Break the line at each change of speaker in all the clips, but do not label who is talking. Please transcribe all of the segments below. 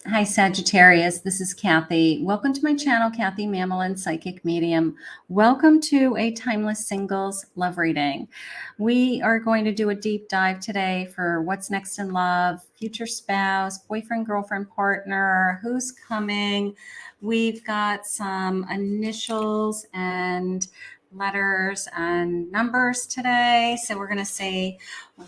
Hi, Sagittarius. This is Kathy. Welcome to my channel, Kathy Mamolen, Psychic Medium. Welcome to a Timeless Singles love reading. We are going to do a deep dive today for what's next in love, future spouse, boyfriend, girlfriend, partner, who's coming. We've got some initials and letters and numbers today. So we're going to see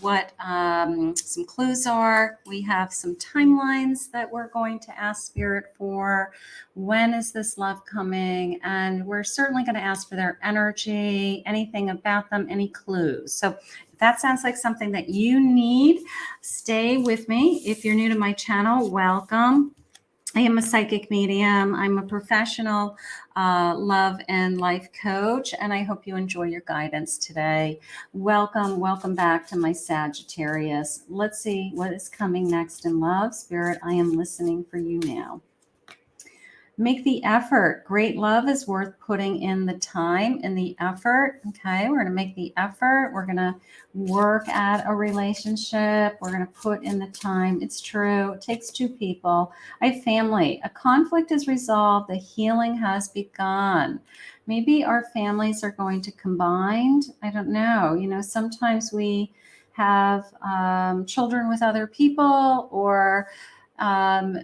what some clues are. We have some timelines that we're going to ask Spirit for. When is this love coming? And we're certainly going to ask for their energy, anything about them, any clues. So if that sounds like something that you need, stay with me. If you're new to my channel, welcome. I am a psychic medium. I'm a professional love and life coach, and I hope you enjoy your guidance today. Welcome back to my Sagittarius. Let's see what is coming next in love. Spirit, I am listening for you now. Make the effort. Great love is worth putting in the time and the effort. Okay, we're going to make the effort. We're going to work at a relationship. We're going to put in the time. It's true. It takes two people. I have family. A conflict is resolved. The healing has begun. Maybe our families are going to combine. I don't know. You know, sometimes we have children with other people, or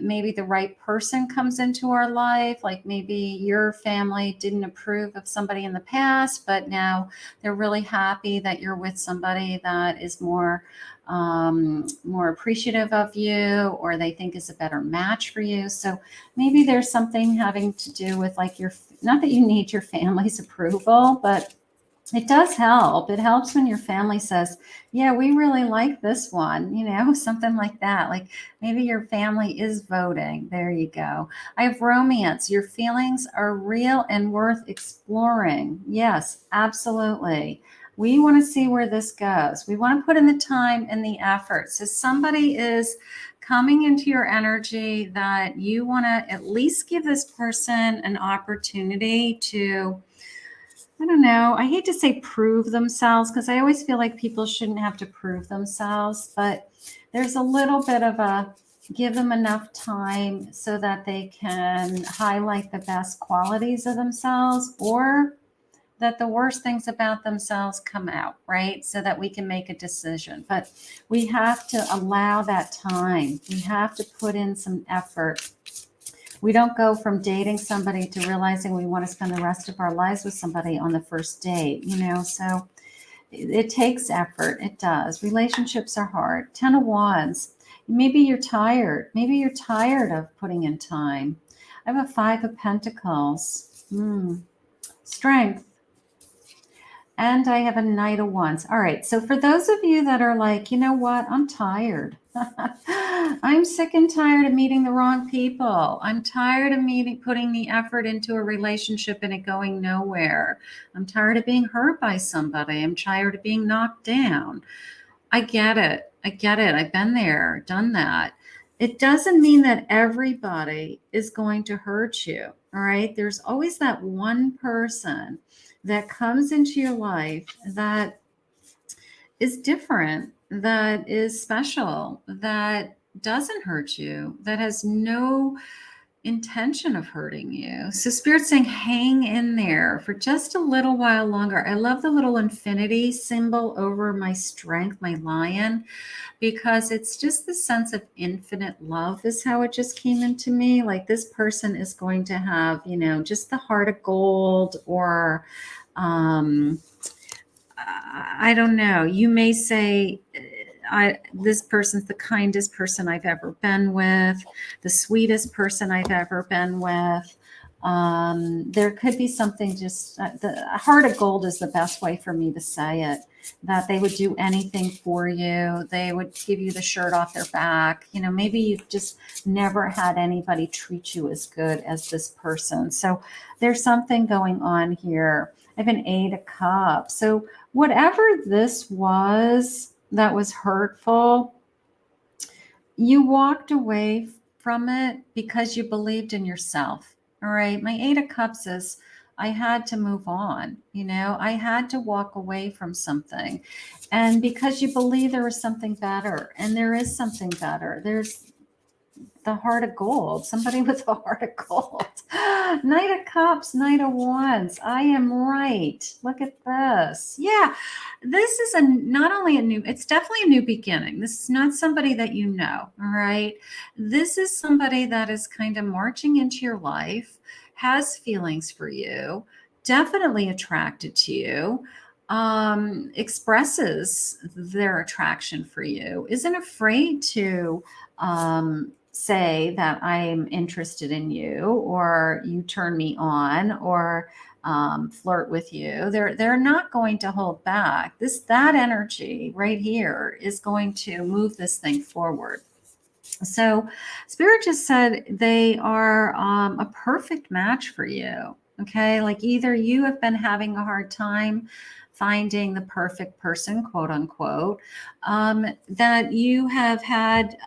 maybe the right person comes into our life. Like maybe your family didn't approve of somebody in the past, but now they're really happy that you're with somebody that is more appreciative of you, or they think is a better match for you. So maybe there's something having to do with like not that you need your family's approval, but it does help. It helps when your family says, yeah, we really like this one, you know, something like that. Like maybe your family is voting. There you go. I have romance. Your feelings are real and worth exploring. Yes, absolutely. We want to see where this goes. We want to put in the time and the effort. So somebody is coming into your energy that you want to at least give this person an opportunity to, I don't know. I hate to say prove themselves, because I always feel like people shouldn't have to prove themselves, but there's a little bit of a give them enough time so that they can highlight the best qualities of themselves, or that the worst things about themselves come out, right? So that we can make a decision. But we have to allow that time. We have to put in some effort. We don't go from dating somebody to realizing we want to spend the rest of our lives with somebody on the first date, you know? So it takes effort. It does. Relationships are hard. 10 of Wands. Maybe you're tired. Maybe you're tired of putting in time. I have a 5 of Pentacles. Strength. And I have a Knight of Wands. All right. So for those of you that are like, you know what? I'm tired. I'm sick and tired of meeting the wrong people. I'm tired of putting the effort into a relationship and it going nowhere. I'm tired of being hurt by somebody. I'm tired of being knocked down. I get it. I've been there, done that. It doesn't mean that everybody is going to hurt you. All right. There's always that one person that comes into your life that is different, that is special, that doesn't hurt you, that has no intention of hurting you. So Spirit's saying, hang in there for just a little while longer. I love the little infinity symbol over my strength, my lion, because it's just the sense of infinite love is how it just came into me. Like this person is going to have, you know, just the heart of gold, or I don't know. You may say, this person's the kindest person I've ever been with, the sweetest person I've ever been with. There could be something just, the heart of gold is the best way for me to say it, that they would do anything for you. They would give you the shirt off their back. You know, maybe you've just never had anybody treat you as good as this person. So there's something going on here. I have an 8 of Cups. So whatever this was that was hurtful, you walked away from it because you believed in yourself. All right. My 8 of Cups is I had to move on. You know, I had to walk away from something. And because you believe there was something better, and there is something better. the heart of gold, somebody with a heart of gold. Knight of Cups, Knight of Wands. I am right. Look at this. Yeah, this is not only a new, it's definitely a new beginning. This is not somebody that you know, all right? This is somebody that is kind of marching into your life, has feelings for you, definitely attracted to you, expresses their attraction for you, isn't afraid to say that I'm interested in you, or you turn me on, or flirt with you. They're not going to hold back. That energy right here is going to move this thing forward. So Spirit just said they are a perfect match for you. Okay, like either you have been having a hard time finding the perfect person, quote unquote, that you have had.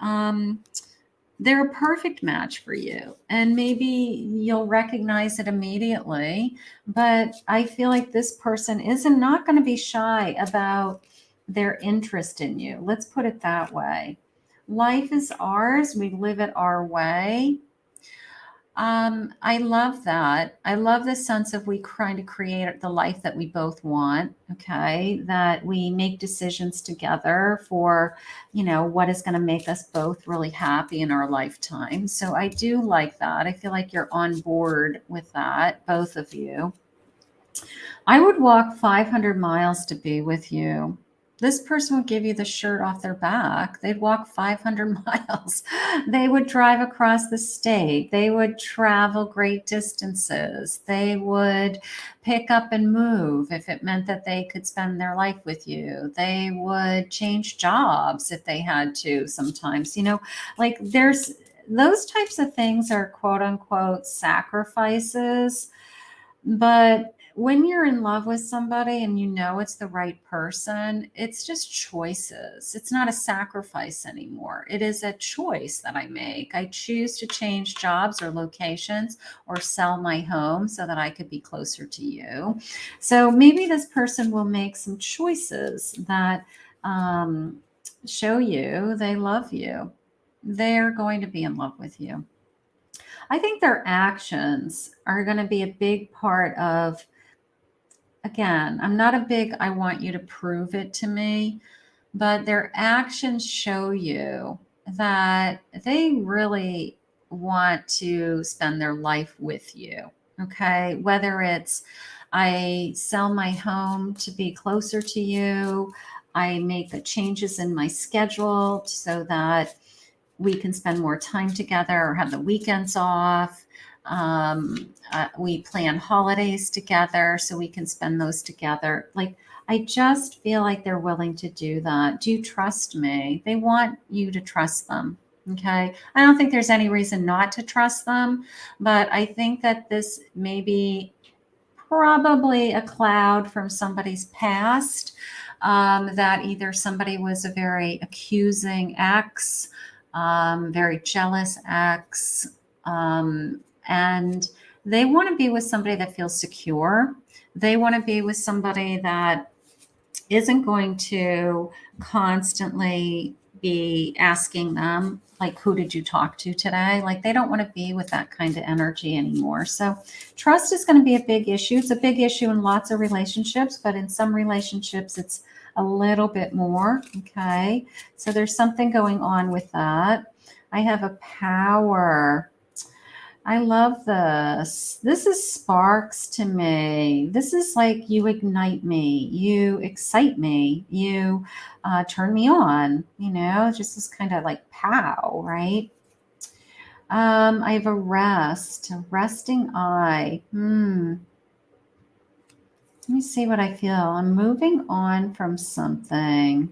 They're a perfect match for you. And maybe you'll recognize it immediately. But I feel like this person is not going to be shy about their interest in you. Let's put it that way. Life is ours. We live it our way. I love that. I love the sense of we trying to create the life that we both want. Okay. That we make decisions together for, what is going to make us both really happy in our lifetime. So I do like that. I feel like you're on board with that, both of you. I would walk 500 miles to be with you. This person would give you the shirt off their back. They'd walk 500 miles. They would drive across the state. They would travel great distances. They would pick up and move if it meant that they could spend their life with you. They would change jobs if they had to sometimes. Like there's those types of things are quote unquote sacrifices. But when you're in love with somebody and you know it's the right person, it's just choices. It's not a sacrifice anymore. It is a choice that I make. I choose to change jobs or locations or sell my home so that I could be closer to you. So maybe this person will make some choices that show you they love you. They're going to be in love with you. I think their actions are going to be a big part of, again, I'm not a big, I want you to prove it to me, but their actions show you that they really want to spend their life with you. Okay. Whether it's I sell my home to be closer to you, I make the changes in my schedule so that we can spend more time together or have the weekends off. We plan holidays together so we can spend those together. Like, I just feel like they're willing to do that. Do you trust me? They want you to trust them. Okay. I don't think there's any reason not to trust them, but I think that this may be probably a cloud from somebody's past, that either somebody was a very accusing ex, very jealous ex, and they want to be with somebody that feels secure. They want to be with somebody that isn't going to constantly be asking them, like, who did you talk to today? Like, they don't want to be with that kind of energy anymore. So trust is going to be a big issue. It's a big issue in lots of relationships, but in some relationships, it's a little bit more. Okay. So there's something going on with that. I have a power. I love this. This is sparks to me. This is like you ignite me, you excite me, you turn me on, just this kind of like pow, right? I have a resting eye. Let me see what I feel. I'm moving on from something.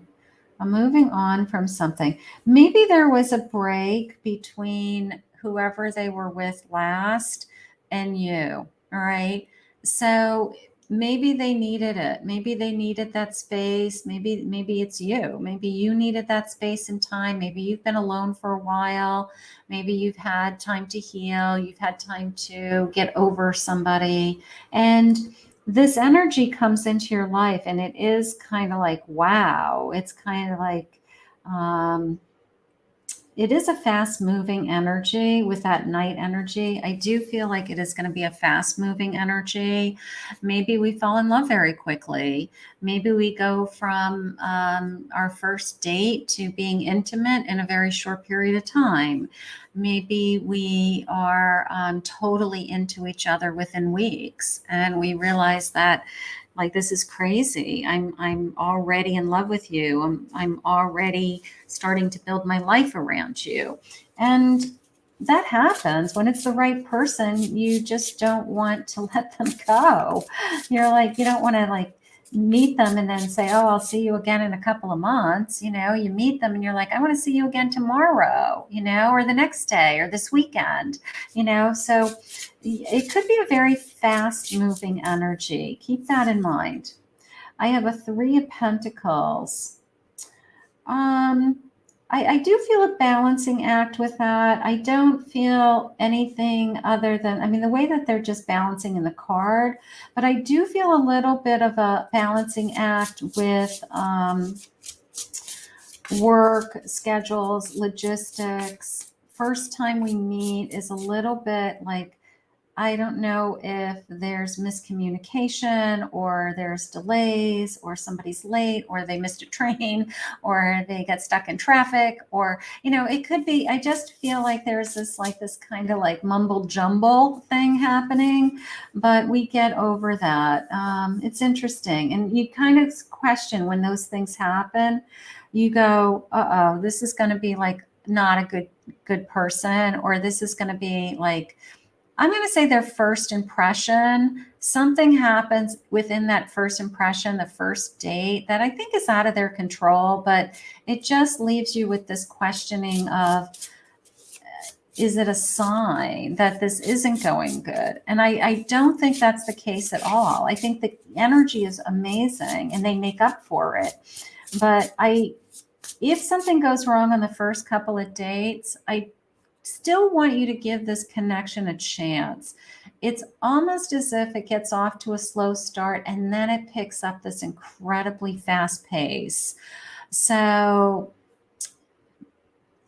Maybe there was a break between whoever they were with last and you. All right. So maybe they needed it. Maybe they needed that space. Maybe it's you. Maybe you needed that space and time. Maybe you've been alone for a while. Maybe you've had time to heal. You've had time to get over somebody. And this energy comes into your life and it is kind of like, wow. It's kind of like, it is a fast moving energy with that night energy. I do feel like it is going to be a fast moving energy. Maybe we fall in love very quickly. Maybe we go from our first date to being intimate in a very short period of time. Maybe we are totally into each other within weeks, and we realize that, like, this is crazy. I'm already in love with you. I'm already starting to build my life around you. And that happens when it's the right person. You just don't want to let them go. You're like, you don't want to like meet them and then say, oh, I'll see you again in a couple of months. You know, you meet them and you're like, I want to see you again tomorrow, you know, or the next day or this weekend, you know. So it could be a very fast moving energy. Keep that in mind. I have a 3 of Pentacles. I do feel a balancing act with that. I don't feel anything other than, I mean, the way that they're just balancing in the card, but I do feel a little bit of a balancing act with work, schedules, logistics. First time we meet is a little bit like, I don't know if there's miscommunication or there's delays or somebody's late or they missed a train or they get stuck in traffic, or, you know, it could be, I just feel like there's this kind of like mumble jumble thing happening, but we get over that. It's interesting. And you kind of question when those things happen, you go, uh-oh, this is going to be like not a good person, or this is going to be like, I'm going to say their first impression, something happens within that first impression, the first date, that I think is out of their control, but it just leaves you with this questioning of, is it a sign that this isn't going good? And I don't think that's the case at all. I think the energy is amazing and they make up for it. But if something goes wrong on the first couple of dates, I still want you to give this connection a chance. It's almost as if it gets off to a slow start and then it picks up this incredibly fast pace. So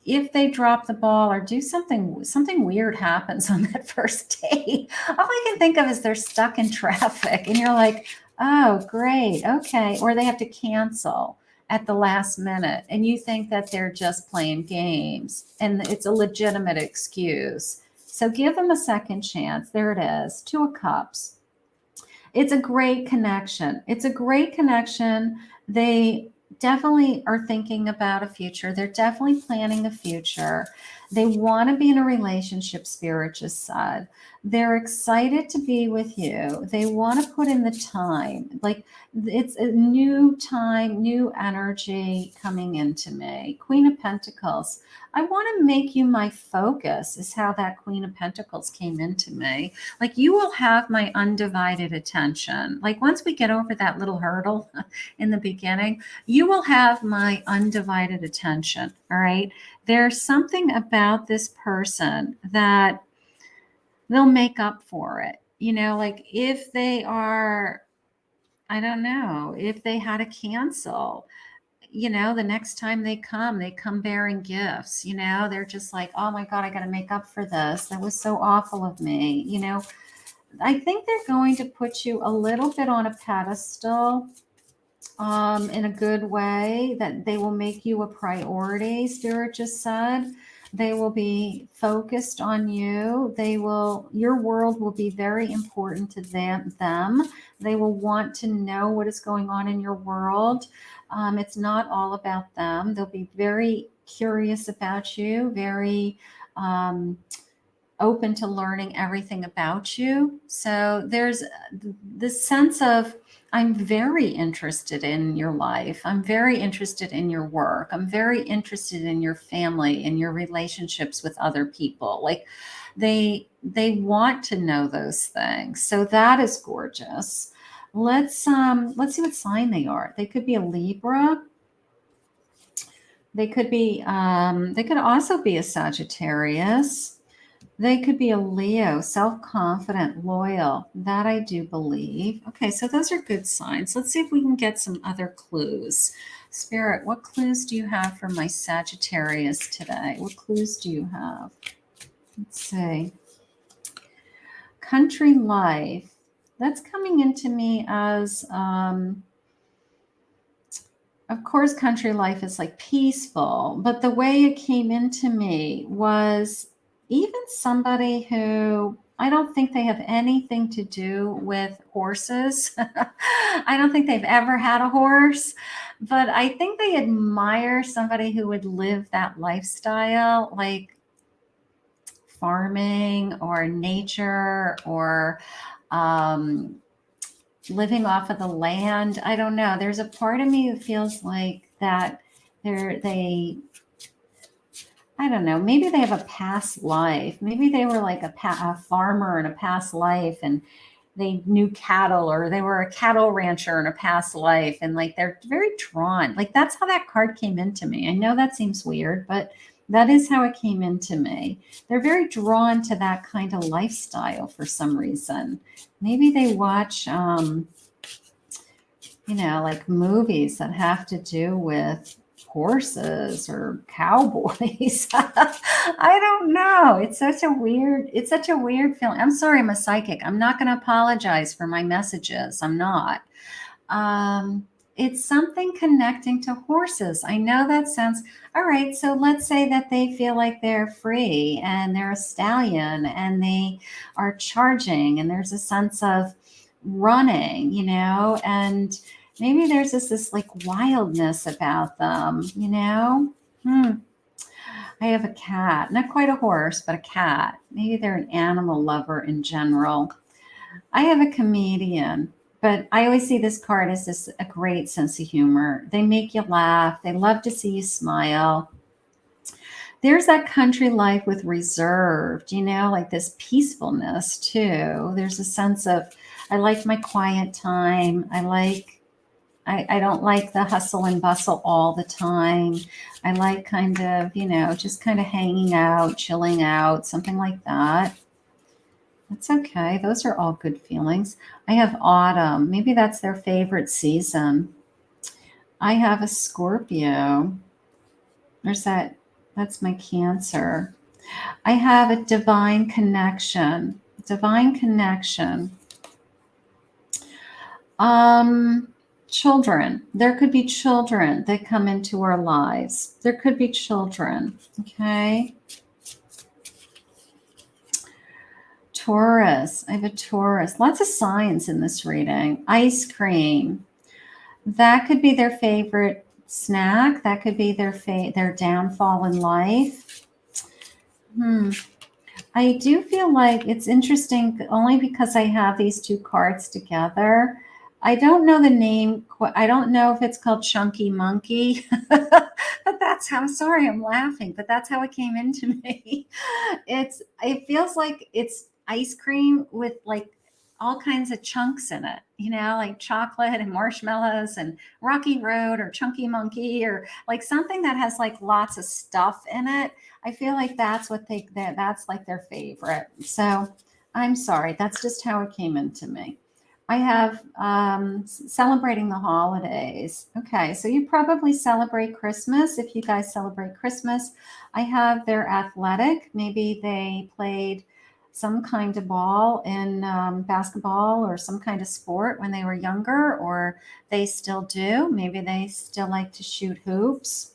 if they drop the ball or do something weird happens on that first date, all I can think of is they're stuck in traffic and you're like, oh, great. Okay. Or they have to cancel at the last minute and you think that they're just playing games and it's a legitimate excuse. So give them a second chance. There it is. 2 of Cups. It's a great connection. It's a great connection. They definitely are thinking about a future. They're definitely planning a future. They want to be in a relationship, Spirit just said. They're excited to be with you. They want to put in the time. Like, it's a new time, new energy coming into me. Queen of Pentacles. I want to make you my focus, is how that Queen of Pentacles came into me. Like, you will have my undivided attention. Like, once we get over that little hurdle in the beginning, you will have my undivided attention. All right. There's something about this person that they'll make up for it. You know, like if they are, I don't know, if they had to cancel, you know, the next time they come bearing gifts, you know, they're just like, oh my God, I got to make up for this. That was so awful of me. You know, I think they're going to put you a little bit on a pedestal in a good way, that they will make you a priority. Spirit just said they will be focused on you. Your world will be very important to them. They will want to know what is going on in your world. It's not all about them. They'll be very curious about you, very open to learning everything about you. So there's this sense of, I'm very interested in your life. I'm very interested in your work. I'm very interested in your family and your relationships with other people. Like, they want to know those things. So that is gorgeous. Let's see what sign they are. They could be a Libra. They could also be a Sagittarius. They could be a Leo, self-confident, loyal. That I do believe. Okay, so those are good signs. Let's see if we can get some other clues. Spirit, what clues do you have for my Sagittarius today? What clues do you have? Let's see. Country life. That's coming into me as, of course, country life is like peaceful, but the way it came into me was even somebody who I don't think they have anything to do with horses. I don't think they've ever had a horse, but I think they admire somebody who would live that lifestyle, like farming or nature or um, living off of the land. I don't know. There's a part of me who feels like that they I don't know, maybe they have a past life. Maybe they were like a farmer in a past life and they knew cattle, or they were a cattle rancher in a past life. And like they're very drawn. Like that's how that card came into me. I know that seems weird, but that is how it came into me. They're very drawn to that kind of lifestyle for some reason. Maybe they watch, like movies that have to do with horses or cowboys. I don't know. It's such a weird feeling. I'm sorry, I'm a psychic. I'm not going to apologize for my messages. I'm not. It's something connecting to horses. I know that sounds all right. So let's say that they feel like they're free and they're a stallion and they are charging and there's a sense of running, and maybe there's this like wildness about them, I have a cat, not quite a horse, but a cat. Maybe they're an animal lover in general. I have a comedian, but I always see this card as a great sense of humor. They make you laugh. They love to see you smile. There's that country life with reserved, like this peacefulness too. There's a sense of, I like my quiet time. I don't like the hustle and bustle all the time. I like kind of, just kind of hanging out, chilling out, something like that. That's okay. Those are all good feelings. I have autumn. Maybe that's their favorite season. I have a Scorpio. That's my Cancer. I have a divine connection. Divine connection. Children. There could be children that come into our lives. There could be children. Okay. Taurus. I have a Taurus. Lots of signs in this reading. Ice cream. That could be their favorite snack. That could be their downfall in life. I do feel like it's interesting only because I have these two cards together. I don't know the name. I don't know if it's called Chunky Monkey, but that's how, sorry, I'm laughing, but that's how it came into me. It feels like it's ice cream with like all kinds of chunks in it, like chocolate and marshmallows and Rocky Road or Chunky Monkey or like something that has like lots of stuff in it. I feel like that's that's like their favorite. So I'm sorry. That's just how it came into me. I have celebrating the holidays. Okay, so you probably celebrate Christmas. If you guys celebrate Christmas, I have their athletic. Maybe they played some kind of ball in basketball or some kind of sport when they were younger, or they still do. Maybe they still like to shoot hoops.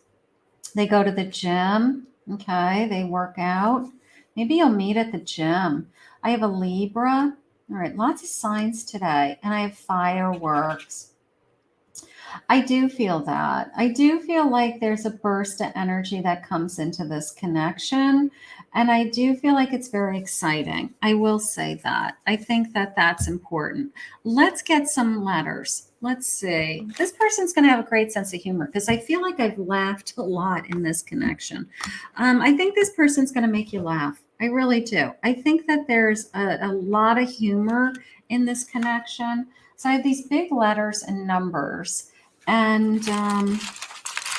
They go to the gym. Okay, they work out. Maybe you'll meet at the gym. I have a Libra. All right, lots of signs today. And I have fireworks. I do feel that. I do feel like there's a burst of energy that comes into this connection. And I do feel like it's very exciting. I will say that. I think that that's important. Let's get some letters. Let's see. This person's going to have a great sense of humor because I feel like I've laughed a lot in this connection. I think this person's going to make you laugh. I really do. I think that there's a lot of humor in this connection. So I have these big letters and numbers. And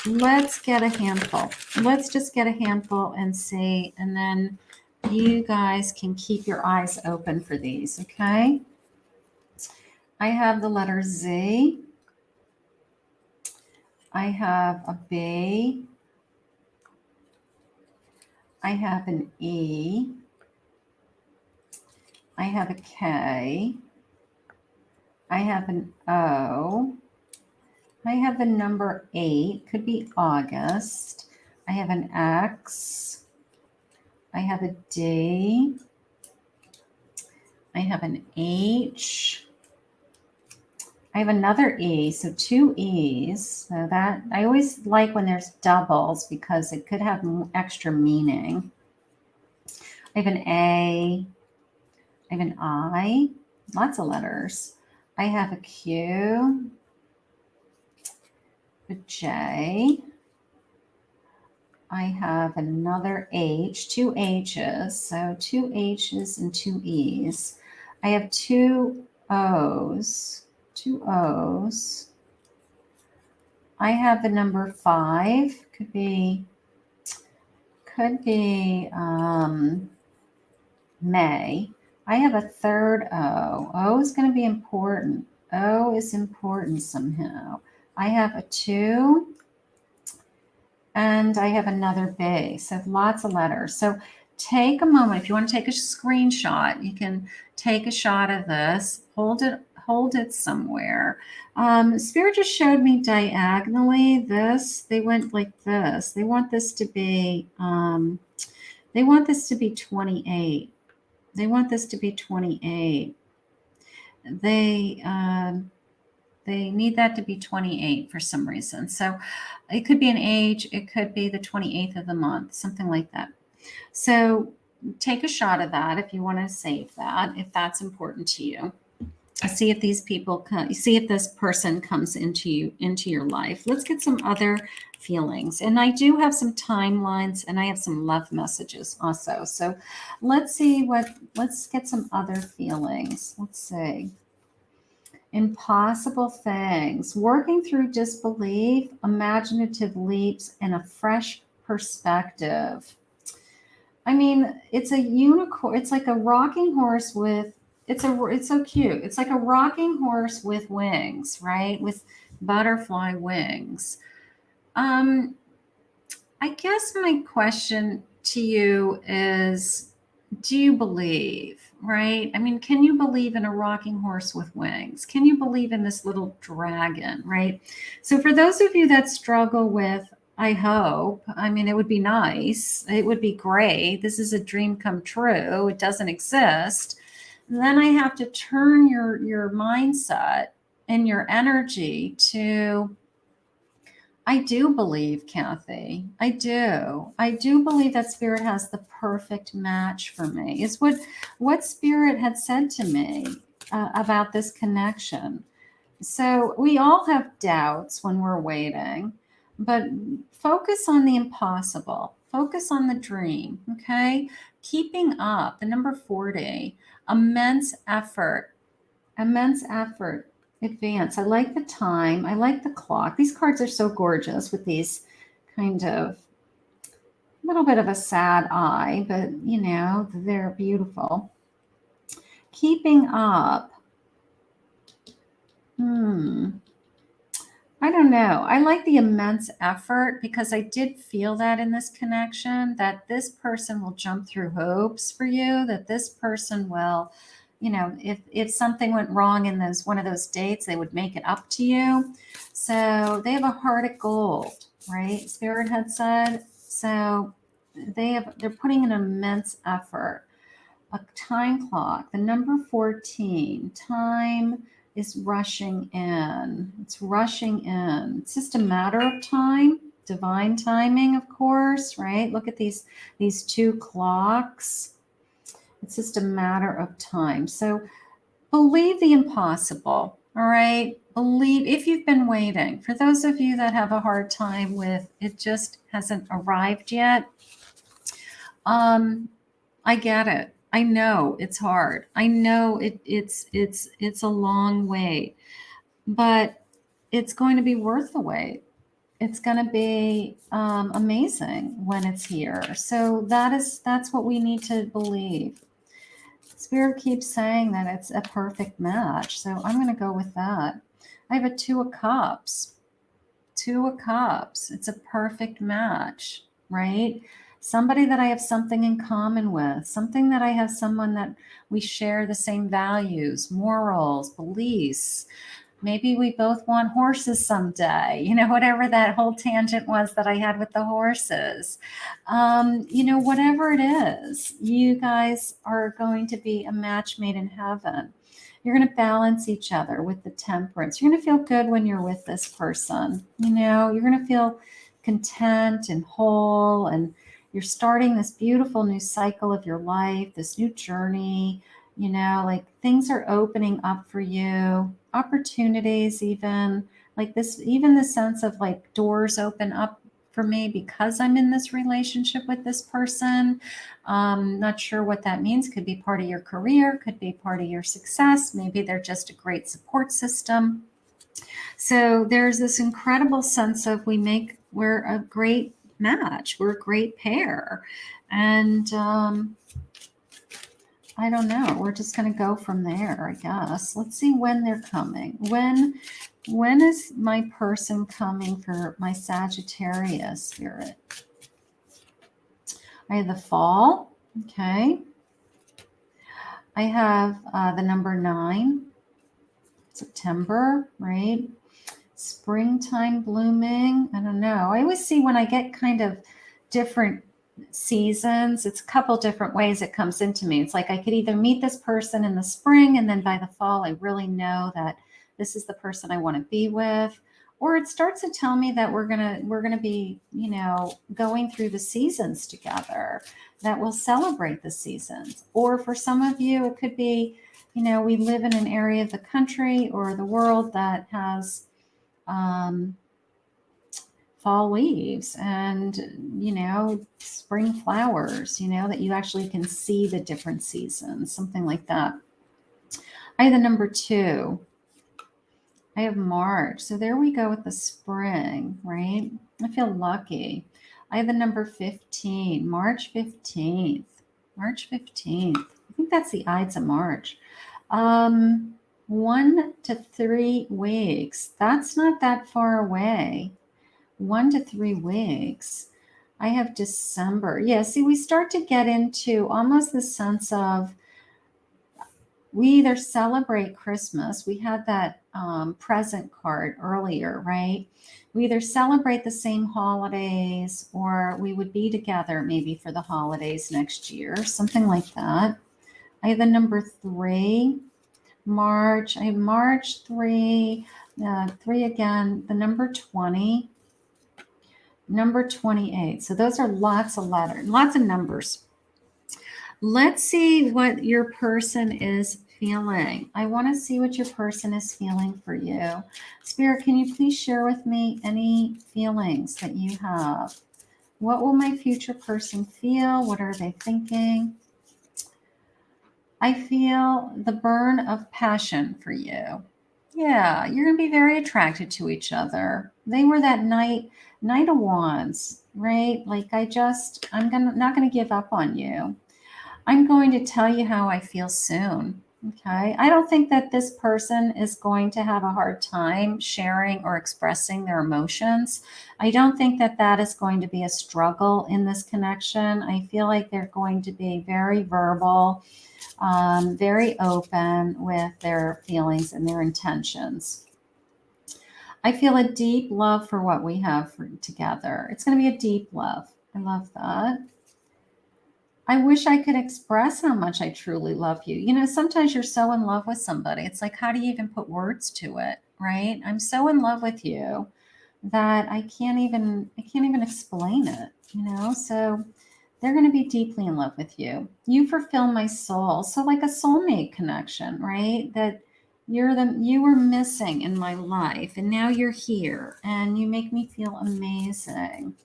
let's get a handful. Let's just get a handful and see. And then you guys can keep your eyes open for these, okay? I have the letter Z. I have a B. I have an E. I have a K. I have an O. I have the number 8, could be August. I have an X. I have a D. I have an H. I have another E, so 2 E's. So that I always like when there's doubles because it could have extra meaning. I have an A. I have an I. Lots of letters. I have a Q. A J. I have another H, 2 H's. So 2 H's and 2 E's. I have 2 O's. 2 O's. I have the number 5. Could be May. I have a third O. O is going to be important. O is important somehow. I have a 2. And I have another B. So lots of letters. So take a moment. If you want to take a screenshot, you can take a shot of this. Hold it somewhere. Spirit just showed me diagonally this. They went like this. They want this to be 28. They want this to be 28. They need that to be 28 for some reason. So it could be an age. It could be the 28th of the month, something like that. So take a shot of that if you want to save that, if that's important to you. See if these people come, see if this person comes into your life. Let's get some other feelings. And I do have some timelines and I have some love messages also. So let's get some other feelings. Let's see. Impossible things, working through disbelief, imaginative leaps, and a fresh perspective. I mean, it's a unicorn. It's like a rocking horse with, it's so cute. It's like a rocking horse with wings, right? With butterfly wings. I guess my question to you is, do you believe? Right? I mean, can you believe in a rocking horse with wings? Can you believe in this little dragon? Right? So for those of you that struggle with, I hope, I mean, it would be nice. It would be great. This is a dream come true. It doesn't exist. Then I have to turn your mindset and your energy to, I do believe, Kathy. I do. I do believe that Spirit has the perfect match for me. It's what Spirit had said to me about this connection. So we all have doubts when we're waiting, but focus on the impossible. Focus on the dream, okay? Keeping up, the number 40, immense effort, advance. I like the time. I like the clock. These cards are so gorgeous with these kind of little bit of a sad eye, but they're beautiful. Keeping up. I don't know. I like the immense effort because I did feel that in this connection, that this person will jump through hoops for you, that this person will, if something went wrong in one of those dates, they would make it up to you. So they have a heart of gold, right? Spirit had said. So they're putting an immense effort. A time clock, the number 14, time is rushing in. It's rushing in. It's just a matter of time, divine timing, of course, right? Look at these 2 clocks. It's just a matter of time. So believe the impossible, all right? Believe, if you've been waiting, for those of you that have a hard time with it just hasn't arrived yet, I get it. I know it's hard. I know it's a long wait, but it's going to be worth the wait. It's going to be amazing when it's here. So that's what we need to believe. Spirit keeps saying that it's a perfect match. So I'm going to go with that. I have a 2 of Cups. Two of Cups. It's a perfect match, right? Somebody that I have something in common with, something that I have someone that we share the same values, morals, beliefs. Maybe we both want horses someday, whatever that whole tangent was that I had with the horses. Whatever it is, you guys are going to be a match made in heaven. You're going to balance each other with the temperance. You're going to feel good when you're with this person. You're going to feel content and whole, and you're starting this beautiful new cycle of your life, this new journey. Like things are opening up for you, opportunities, even like this, even the sense of like doors open up for me because I'm in this relationship with this person. Not sure what that means. Could be part of your career, could be part of your success. Maybe they're just a great support system. So there's this incredible sense of we're a great match. We're a great pair. And I don't know. We're just going to go from there, I guess. Let's see when they're coming. When is my person coming for my Sagittarius spirit? I have the fall. Okay. I have the number 9, September, right? Springtime blooming. I don't know. I always see when I get kind of different seasons, it's a couple different ways it comes into me. It's like I could either meet this person in the spring, and then by the fall, I really know that this is the person I want to be with. Or it starts to tell me that we're gonna be, going through the seasons together, that we'll celebrate the seasons. Or for some of you, it could be, we live in an area of the country or the world that has fall leaves and, spring flowers, that you actually can see the different seasons, something like that. I have the number 2. I have March. So there we go with the spring, right? I feel lucky. I have the number 15, March 15th. March 15th. I think that's the Ides of March. 1 to 3 weeks. That's not that far away. 1 to 3 weeks. I have December. Yeah, see, we start to get into almost the sense of we either celebrate Christmas. We had that present card earlier, right? We either celebrate the same holidays or we would be together maybe for the holidays next year, something like that. I have the number 3, March. I have March 3, 3 again, the number 20. Number 28. So those are lots of letters, lots of numbers. Let's see what your person is feeling. I want to see what your person is feeling for you. Spirit, can you please share with me any feelings that you have? What will my future person feel? What are they thinking? I feel the burn of passion for you. Yeah, you're going to be very attracted to each other. They were that Knight of Wands, right? Like not going to give up on you. I'm going to tell you how I feel soon. Okay. I don't think that this person is going to have a hard time sharing or expressing their emotions. I don't think that that is going to be a struggle in this connection. I feel like they're going to be very verbal, very open with their feelings and their intentions. I feel a deep love for what we have together. It's going to be a deep love. I love that. I wish I could express how much I truly love you. Sometimes you're so in love with somebody. It's like, how do you even put words to it, right? I'm so in love with you that I can't even explain it, So they're going to be deeply in love with you. You fulfill my soul. So like a soulmate connection, right? That you were missing in my life and now you're here and you make me feel amazing.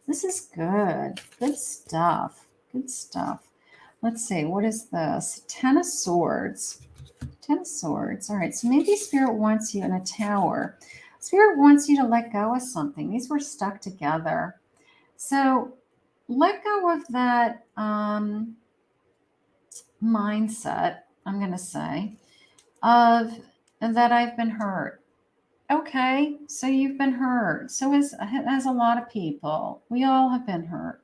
This is good. Good stuff. Good stuff. Let's see. What is this? 10 of Swords. 10 of Swords. All right. So maybe Spirit wants you in a tower. Spirit wants you to let go of something. These were stuck together. So let go of that mindset, I'm going to say, of that I've been hurt. Okay, so you've been hurt. So has a lot of people. We all have been hurt.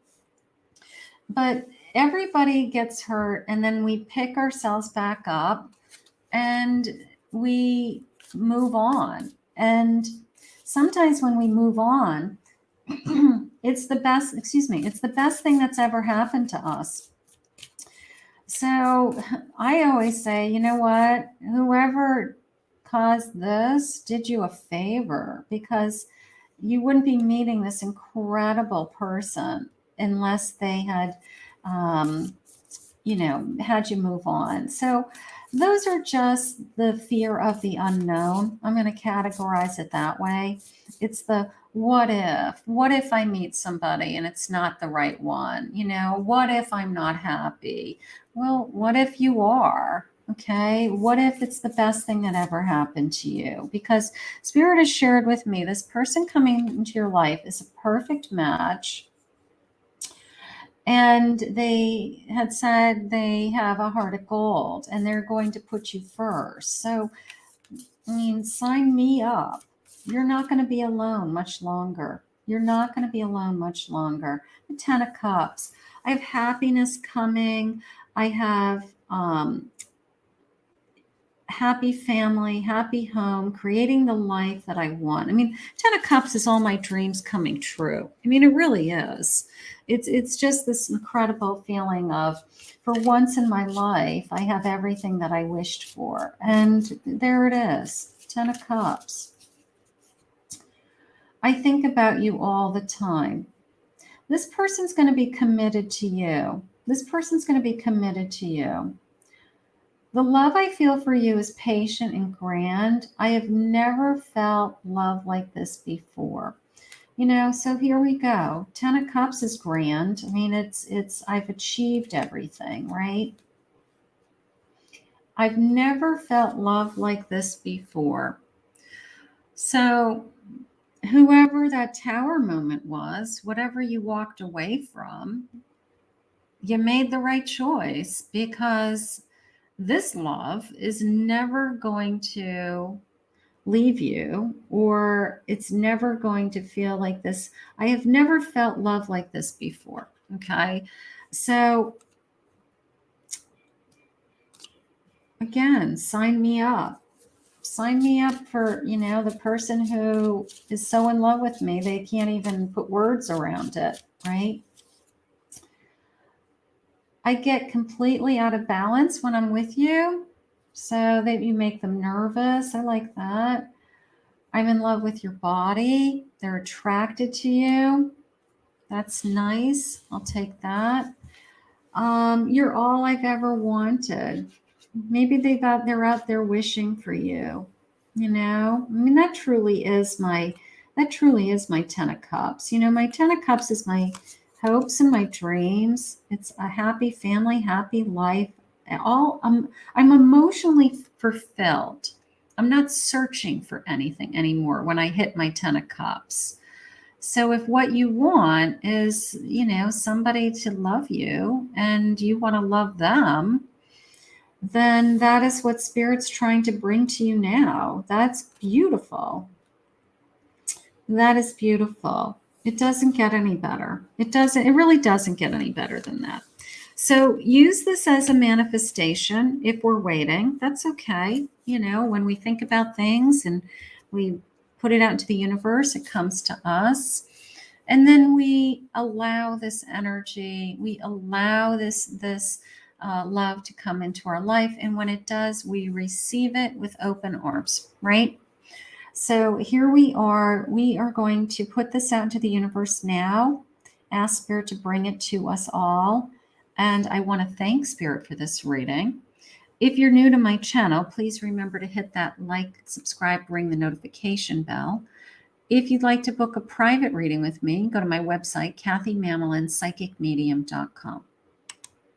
But everybody gets hurt, and then we pick ourselves back up and we move on. And sometimes when we move on, it's the best, excuse me, it's the best thing that's ever happened to us. So I always say, you know what? Whoever caused this did you a favor, because you wouldn't be meeting this incredible person unless they had, um, had you move on. So those are just the fear of the unknown. I'm going to categorize it that way. It's the what if? What if I meet somebody and it's not the right one? What if I'm not happy? Well, what if you are? Okay. What if it's the best thing that ever happened to you? Because Spirit has shared with me this person coming into your life is a perfect match. And they had said they have a heart of gold and they're going to put you first. So, I mean, sign me up. You're not going to be alone much longer. You're not going to be alone much longer. The 10 of Cups. I have happiness coming. I have happy family, happy home, creating the life that I want. I mean, 10 of Cups is all my dreams coming true. I mean, it really is. It's just this incredible feeling of, for once in my life, I have everything that I wished for. And there it is, 10 of Cups. I think about you all the time. This person's going to be committed to you. This person's going to be committed to you. The love I feel for you is patient and grand. I have never felt love like this before. So here we go. 10 of Cups is grand. I mean, I've achieved everything, right? I've never felt love like this before. So whoever that tower moment was, whatever you walked away from, you made the right choice, because this love is never going to leave you, or it's never going to feel like this. I have never felt love like this before. Okay. So again, sign me up. Sign me up for, the person who is so in love with me, they can't even put words around it, right? I get completely out of balance when I'm with you, so that you make them nervous. I like that. I'm in love with your body. They're attracted to you. That's nice. I'll take that. You're all I've ever wanted. Maybe they're out there wishing for you. I mean, that truly is my 10 of Cups. My 10 of Cups is my hopes and my dreams. It's a happy family, happy life. I'm emotionally fulfilled. I'm not searching for anything anymore when I hit my 10 of Cups. So if what you want is, somebody to love you and you want to love them, then that is what Spirit's trying to bring to you now. That's beautiful. That is beautiful. It doesn't get any better. It really doesn't get any better than that. So use this as a manifestation if we're waiting. That's okay. When we think about things and we put it out into the universe, it comes to us. And then we allow this energy, we allow this love to come into our life. And when it does, we receive it with open arms, right? So here we are going to put this out into the universe now, ask Spirit to bring it to us all. And I want to thank Spirit for this reading. If you're new to my channel, please remember to hit that like, subscribe, ring the notification bell. If you'd like to book a private reading with me, go to my website, KathyMamolenPsychicMedium.com.